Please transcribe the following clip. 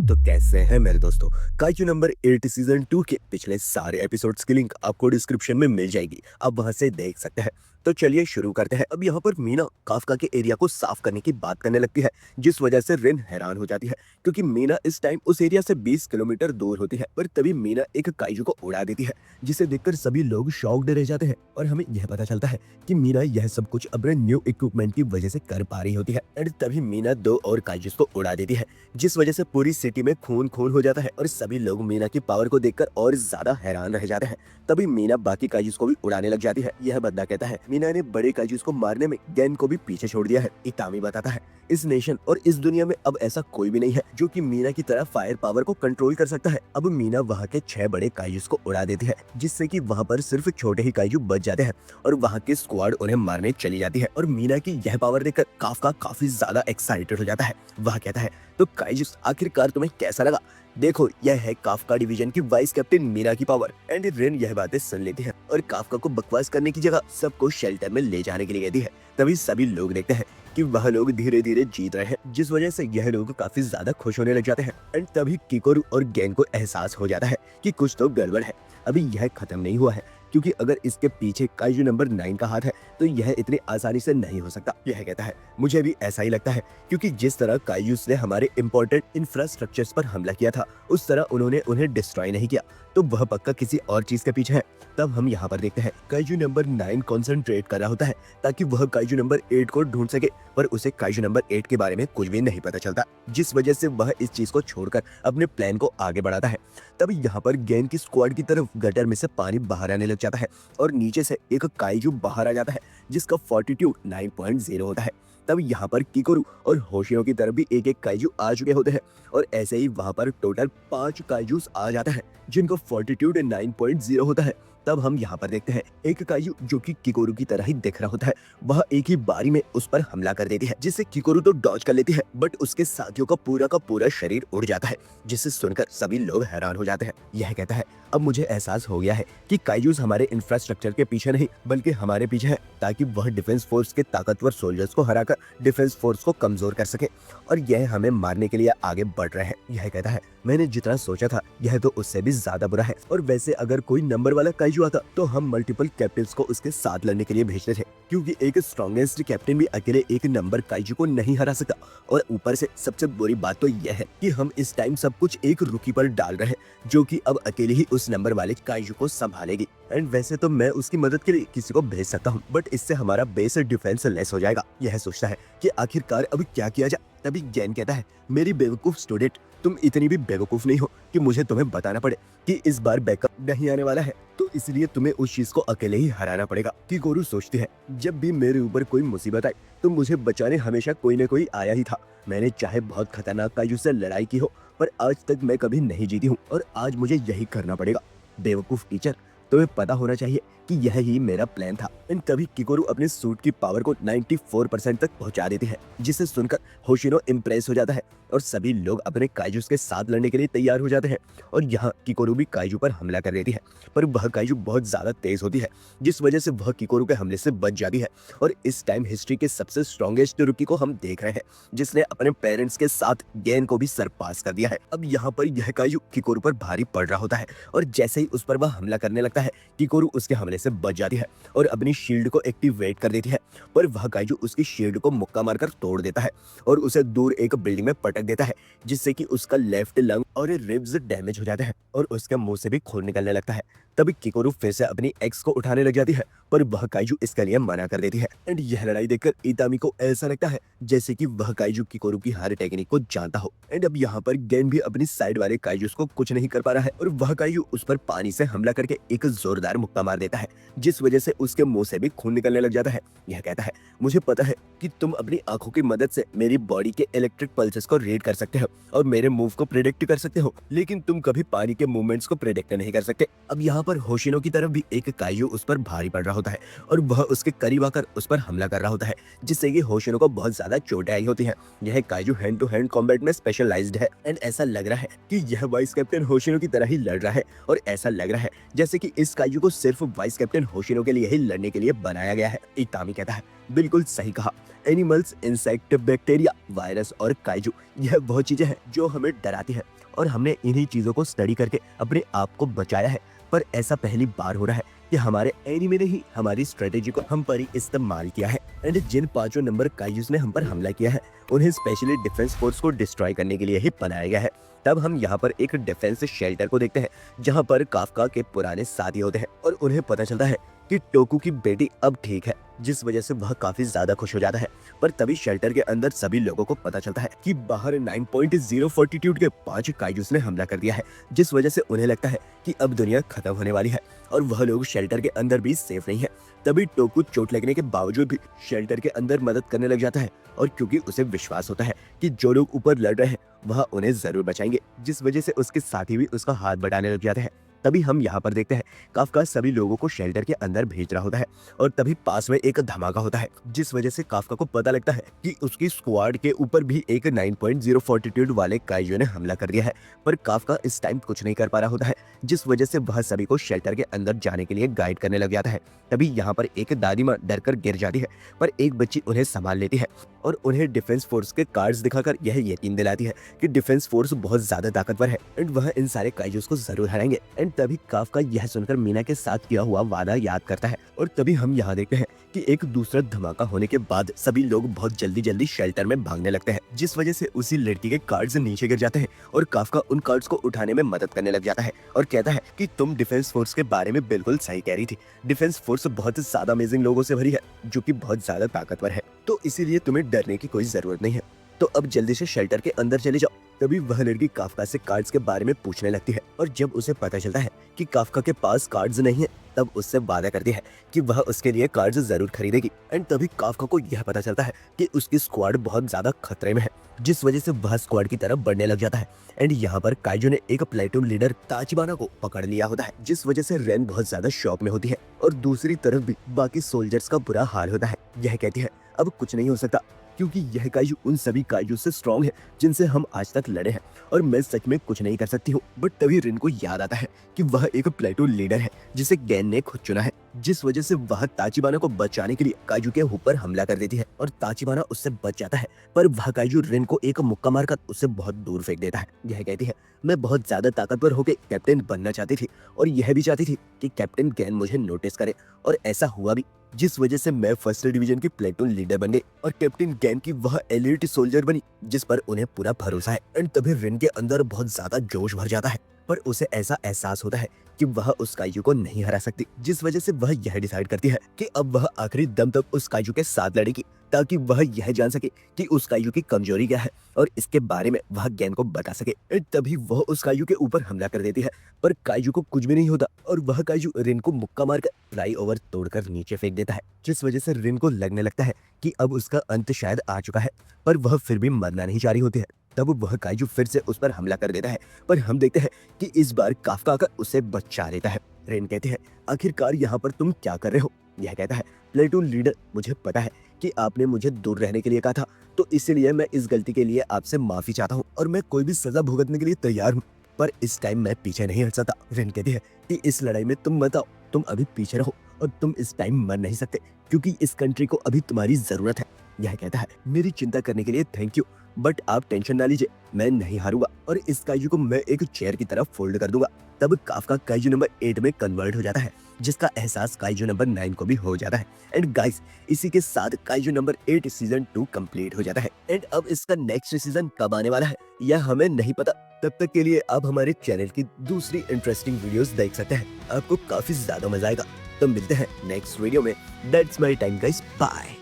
तो कैसे हैं मेरे दोस्तों। काइजू नंबर 8 सीजन 2 के पिछले सारे एपिसोड्स की लिंक आपको डिस्क्रिप्शन में मिल जाएगी, आप वहां से देख सकते हैं। तो चलिए शुरू करते हैं। अब यहाँ पर मीना काफका के एरिया को साफ करने की बात करने लगती है, जिस वजह से रिन हैरान हो जाती है क्योंकि मीना इस टाइम उस एरिया से 20 किलोमीटर दूर होती है। पर तभी मीना एक काइजू को उड़ा देती है, जिसे देखकर सभी लोग शॉक्ड रह जाते हैं और हमें यह पता चलता है कि मीना यह सब कुछ अपने न्यू इक्विपमेंट की वजह से कर पा रही होती है। एंड तभी मीना 2 और काइजूस को उड़ा देती है, जिस वजह से पूरी सिटी में खून खून हो जाता है और सभी लोग मीना की पावर को देखकर और ज्यादा हैरान रह जाते हैं। तभी मीना बाकी काइजूस को भी उड़ाने लग जाती है। यह बंदा कहता है मीना ने बड़े काइजूस को मारने में गैन को भी पीछे छोड़ दिया है। इतामी बताता है इस नेशन और इस दुनिया में अब ऐसा कोई भी नहीं है जो कि मीना की तरह फायर पावर को कंट्रोल कर सकता है। अब मीना वहाँ के 6 बड़े काइजूस को उड़ा देती है, जिससे कि वहाँ पर सिर्फ छोटे ही काइजू बच जाते हैं और वहाँ की स्क्वाड उन्हें मारने चली जाती है। और मीना की यह पावर देखकर काफका काफी ज्यादा एक्साइटेड हो जाता है। वह कहता है तो काइजूस आखिरकार तुम्हें कैसा लगा? देखो यह है काफका डिवीजन की वाइस कैप्टन मीना की पावर। एंड रिन यह बातें सुन लेती है और काफका को बकवास करने की जगह सबको शेल्टर में ले जाने के लिए कहती है। तभी सभी लोग देखते हैं कि वह लोग धीरे धीरे जीत रहे हैं, जिस वजह से यह लोग काफी ज्यादा खुश होने लग जाते हैं। एंड तभी किकोरू और गैन को एहसास हो जाता है कि कुछ तो गड़बड़ है, अभी यह खत्म नहीं हुआ है, क्योंकि अगर इसके पीछे काइजू नंबर 9 का हाथ है तो यह इतनी आसानी से नहीं हो सकता। यह कहता है मुझे भी ऐसा ही लगता है, क्योंकि जिस तरह काइजूस ने हमारे इंपॉर्टेंट इंफ्रास्ट्रक्चर्स पर हमला किया था उस तरह उन्होंने उन्हें डिस्ट्रॉय नहीं किया, तो वह पक्का किसी और चीज के पीछे है। तब हम यहाँ पर देखते हैं काइजू नंबर 9 कॉन्सेंट्रेट कर रहा होता है ताकि वह काइजू नंबर 8 को ढूंढ सके, पर उसे काइजू नंबर 8 के बारे में कुछ भी नहीं पता चलता, जिस वजह से वह इस चीज को छोड़कर अपने प्लान को आगे बढ़ाता है। तब यहाँ पर गैन की स्क्वाड की तरफ गटर में से पानी बाहर आने लग जाता है और नीचे से एक काइजू बाहर आ जाता है जिसका फॉर्टिट्यूड 9.0 होता है। तब यहाँ पर किकोरू और होशियों की तरफ भी एक एक काइजू आ चुके होते हैं और ऐसे ही वहां पर टोटल 5 काइजूस आ जाते हैं जिनका फॉर्टिट्यूड 9.0 होता है। तब हम यहाँ पर देखते हैं एक काइजू जो कि किकोरू की तरह ही दिख रहा होता है, वह एक ही बारी में उस पर हमला कर देती है, जिससे किकोरू तो डॉज कर लेती है बट उसके साथियों का पूरा शरीर उड़ जाता है, जिसे सुनकर सभी लोग हैरान हो जाते हैं। यह कहता है अब मुझे एहसास हो गया है कि काइजूस हमारे इंफ्रास्ट्रक्चर के पीछे नहीं बल्कि हमारे पीछे है, ताकि वह डिफेंस फोर्स के ताकतवर सोल्जर्स को हराकर डिफेंस फोर्स को कमजोर कर सके और यह हमें मारने के लिए आगे बढ़ रहे हैं। यह कहता है मैंने जितना सोचा था यह तो उससे भी ज्यादा बुरा है, और वैसे अगर कोई नंबर वाला काइजू आता तो हम मल्टीपल कैप्टन्स को उसके साथ लड़ने के लिए भेजते थे, क्योंकि एक स्ट्रॉन्गेस्ट कैप्टन भी अकेले एक नंबर काइजू को नहीं हरा सकता। और ऊपर से सबसे बुरी बात तो यह है कि हम इस टाइम सब कुछ एक रुकी पर डाल रहे हैं जो कि अब अकेले ही उस नंबर वाले काइजू को संभालेगी। एंड वैसे तो मैं उसकी मदद के लिए किसी को भेज सकता हूँ, बट इससे हमारा बेस डिफेंस लेस हो जाएगा। यह सोचता है कि आखिरकार अब क्या किया जाए। तभी गैन कहता है मेरी बेवकूफ स्टूडेंट, तुम इतनी भी बेवकूफ नहीं हो कि मुझे तुम्हें बताना पड़े कि इस बार बैकअप नहीं आने वाला है, तो इसलिए तुम्हें उस चीज को अकेले ही हराना पड़ेगा। किकोरू सोचती है जब भी मेरे ऊपर कोई मुसीबत आई तो मुझे बचाने हमेशा कोई न कोई आया ही था। मैंने चाहे बहुत खतरनाक काइजू से लड़ाई की हो, पर आज तक मैं कभी नहीं जीती हूँ और आज मुझे यही करना पड़ेगा। बेवकूफ टीचर, तुम्हें पता होना चाहिए कि यह ही मेरा प्लान था। इन तभी किकोरू अपने सूट की पावर को 94% तक पहुंचा देती है, जिसे सुनकर होशिनो इम्प्रेस हो जाता है और सभी लोग अपने काइजूस के साथ लड़ने के लिए तैयार हो जाते हैं। और यहाँ किकोरू भी काइजू पर हमला कर देती है, पर वह काइजू बहुत ज्यादा तेज होती है, जिस वजह से वह किकोरू के हमले से बच जाती है। और इस टाइम हिस्ट्री के सबसे स्ट्रॉन्गेस्ट रुकी को हम देख रहे हैं, जिसने अपने पेरेंट्स के साथ गैन को भी सरपास कर दिया है। अब यहाँ पर यह काइजू किकोरू पर भारी पड़ रहा होता है और जैसे ही उस पर वह हमला करने लगता है किकोरू उसके हमले से बच जाती है और अपनी शील्ड को एक्टिवेट कर देती है, पर वह काइजू उसकी शील्ड को मुक्का मारकर तोड़ देता है और उसे दूर एक बिल्डिंग में पटक देता है, जिससे कि उसका लेफ्ट लंग और रिब्स डैमेज हो जाते हैं और उसके मुंह से भी खून निकलने लगता है। तभी किकोरू फिर से अपनी एक्स को उठाने लग जाती है, पर वह काइजू इसके लिए मना कर देती है। एंड यह लड़ाई देखकर इतामी को ऐसा लगता है जैसे कि वह काइजू किकोरू की हर टेक्निक को जानता हो। एंड अब यहाँ पर गैन भी अपनी साइड वाले काइजूस को कुछ नहीं कर पा रहा है और वह काइजू उस पर पानी से हमला करके एक जोरदार मुक्का मार देता है, जिस वजह से उसके मुंह से भी खून निकलने लग जाता है। यह कहता है मुझे पता है कि तुम अपनी आंखों की मदद से मेरी बॉडी के इलेक्ट्रिक पल्सेस को रीड कर सकते हो और मेरे मूव को प्रेडिक्ट कर सकते हो, लेकिन तुम कभी पानी के मूवमेंट्स को प्रेडिक्ट नहीं कर सकते। अब यहाँ पर होशिनो की तरफ भी एक काइजू उस पर भारी पड़ रहा होता है और वह उसके करीब आकर उस पर हमला कर रहा होता है, जिससे कि होशिनो को बहुत ज्यादा चोटें आई होती हैं। यह kaiju hand to hand combat में स्पेशलाइज्ड है एंड ऐसा लग रहा है कि यह वाइस कैप्टन होशिनो की तरह ही लड़ रहा है और ऐसा लग रहा है जैसे कि इस काइजू को सिर्फ वाइस कैप्टन होशिनो के लिए ही लड़ने के लिए बनाया गया है। इतामी कहता है बिल्कुल सही कहा, एनिमल्स, इंसेक्ट, बैक्टीरिया, वायरस और काइजू, यह वो चीजें हैं जो हमें डराती है और हमने इन्हीं चीजों को स्टडी करके अपने आप को बचाया है। पर ऐसा पहली बार हो रहा है कि हमारे एनिमी ने ही हमारी स्ट्रेटेजी को हम पर ही इस्तेमाल किया है। एंड जिन 5 नंबर काइजूस ने हम पर हमला किया है उन्हें स्पेशली डिफेंस फोर्स को डिस्ट्रॉय करने के लिए ही बनाया गया है। तब हम यहाँ पर एक डिफेंस शेल्टर को देखते हैं जहाँ पर काफका के पुराने साथी होते हैं और उन्हें पता चलता है कि टोकू की बेटी अब ठीक है, जिस वजह से वह काफी ज्यादा खुश हो जाता है। पर तभी शेल्टर के अंदर सभी लोगों को पता चलता है कि बाहर 9.0 फॉर्टिट्यूड के 5 काइजूस ने हमला कर दिया है, जिस वजह से उन्हें लगता है कि अब दुनिया खत्म होने वाली है और वह लोग शेल्टर के अंदर भी सेफ नहीं है। तभी टोकू चोट लगने के बावजूद भी शेल्टर के अंदर मदद करने लग जाता है और क्योंकि उसे विश्वास होता है कि जो लोग ऊपर लड़ रहे हैं वह उन्हें जरूर बचाएंगे, जिस वजह से उसके साथी भी उसका हाथ बढ़ाने लग जाते हैं। तभी हम यहाँ पर देखते हैं काफका सभी लोगों को शेल्टर के अंदर भेज रहा होता है और तभी पास में एक धमाका होता है, जिस वजह से काफका को पता लगता है कि उसकी स्क्वाड के ऊपर भी एक 9.0 फॉर्टिट्यूड वाले काइजू ने हमला कर दिया है। पर काफका इस टाइम कुछ नहीं कर पा रहा होता है, जिस वजह से वह सभी को शेल्टर के अंदर जाने के लिए गाइड करने लग जाता है। तभी यहाँ पर एक दादी माँ डर कर गिर जाती है, पर एक बच्ची उन्हें संभाल लेती है और उन्हें डिफेंस फोर्स के कार्ड्स दिखाकर यह यकीन दिलाती है कि डिफेंस फोर्स बहुत ज्यादा ताकतवर है एंड वह इन सारे काइजूस को जरूर हराएंगे। एंड तभी काफका यह सुनकर मीना के साथ किया हुआ वादा याद करता है और तभी हम यहाँ देखते हैं कि एक दूसरा धमाका होने के बाद सभी लोग बहुत जल्दी शेल्टर में भागने लगते हैं, जिस वजह से उसी लड़की के कार्ड्स नीचे गिर जाते हैं और काफका उन कार्ड्स को उठाने में मदद करने लग जाता है और कहता है कि तुम डिफेंस फोर्स के बारे में बिल्कुल सही कह रही थी। डिफेंस फोर्स बहुत ज्यादा अमेजिंग लोगों से भरी है जो कि बहुत ज्यादा ताकतवर है, तो इसीलिए तुम्हें डरने की कोई जरूरत नहीं है। तो अब जल्दी से शेल्टर के अंदर चले जाओ। तभी वह लड़की काफका से कार्ड्स के बारे में पूछने लगती है और जब उसे पता चलता है कि काफका के पास कार्ड्स नहीं है तब उससे वादा करती है कि वह उसके लिए कार्ड्स जरूर खरीदेगी। एंड तभी काफका को यह पता चलता है कि उसकी स्क्वाड बहुत ज्यादा खतरे में है, जिस वजह से वह स्क्वाड की तरफ बढ़ने लग जाता है। एंड यहाँ पर काइजू ने एक प्लेटून लीडर ताचिबाना को पकड़ लिया होता है, जिस वजह से रेन बहुत ज्यादा शॉक में होती है और दूसरी तरफ भी बाकी सोल्जर्स का बुरा हाल होता है। यह कहती है अब कुछ नहीं हो सकता क्योंकि यह काइजू उन सभी काइजू से स्ट्रॉन्ग है जिनसे हम आज तक लड़े हैं और मैं सच में कुछ नहीं कर सकती हूँ। बट तभी रिन को याद आता है कि वह एक प्लेटून लीडर है जिसे गैन ने खुद चुना है, जिस वजह से वह ताचिबाना को बचाने के लिए काइजू के ऊपर हमला कर देती है और ताचिबाना उससे बच जाता है। पर वह काइजू रिन को एक मुक्का मारकर उससे बहुत दूर फेंक देता है। यह कहती है मैं बहुत ज्यादा ताकतवर होकर कैप्टन बनना चाहती थी और यह भी चाहती थी कि कैप्टन गैन मुझे नोटिस करे और ऐसा हुआ भी, जिस वजह से मैं फर्स्ट डिवीजन की प्लेटून लीडर बन गई और कैप्टन गैन की वह एलिट सोल्जर बनी जिस पर उन्हें पूरा भरोसा है। एंड तभी रिन के अंदर बहुत ज्यादा जोश भर जाता है, पर उसे ऐसा एहसास होता है कि वह उस काइजू को नहीं हरा सकती, जिस वजह से वह यह डिसाइड करती है कि अब वह आखिरी दम तक उस काइजू के साथ लड़ेगी ताकि वह यह जान सके कि उस काइजू की कमजोरी क्या है और इसके बारे में वह गैन को बता सके। तभी वह उस काइजू के ऊपर हमला कर देती है, पर काइजू को कुछ भी नहीं होता और वह काइजू रिन को मुक्का मारकर फ्लाईओवर तोड़कर नीचे फेंक देता है, जिस वजह से रिन को लगने लगता है कि अब उसका अंत शायद आ चुका है। पर वह फिर भी मरना नहीं चाह रही होती है। तब वह काइजू फिर से उस पर हमला कर देता है, पर हम देखते हैं कि इस बार काफका आकर उसे बचा लेता है। रेन कहते हैं आखिरकार यहाँ पर तुम क्या कर रहे हो। यह कहता है प्लेटून लीडर मुझे पता है कि आपने मुझे दूर रहने के लिए कहा था, तो इसलिए मैं इस गलती के लिए आपसे माफी चाहता हूँ और मैं कोई भी सजा भुगतने के लिए तैयार हूँ, पर इस टाइम मैं पीछे नहीं हट सकता। रेन कहती है कि इस लड़ाई में तुम बताओ, तुम अभी पीछे रहो और तुम इस टाइम मर नहीं सकते क्योंकि इस कंट्री को अभी तुम्हारी जरूरत है। यह कहता है मेरी चिंता करने के लिए थैंक यू, बट आप टेंशन ना लीजिए, मैं नहीं हारूंगा और इस काइजू को मैं एक चेयर की तरफ फोल्ड कर दूंगा। तब काफका काइजू नंबर 8 में कन्वर्ट हो जाता है, जिसका एहसास काइजू नंबर 9 को भी हो जाता है। एंड गाइस इसी के साथ काइजू नंबर 8 सीजन 2 कंप्लीट हो जाता है। एंड अब इसका नेक्स्ट सीजन कब आने वाला है यह हमें नहीं पता, तब तक के लिए आप हमारे चैनल की दूसरी इंटरेस्टिंग वीडियोस देख सकते हैं, आपको काफी ज्यादा मजा आएगा। तो मिलते हैं नेक्स्ट वीडियो में। That's my time guys, bye.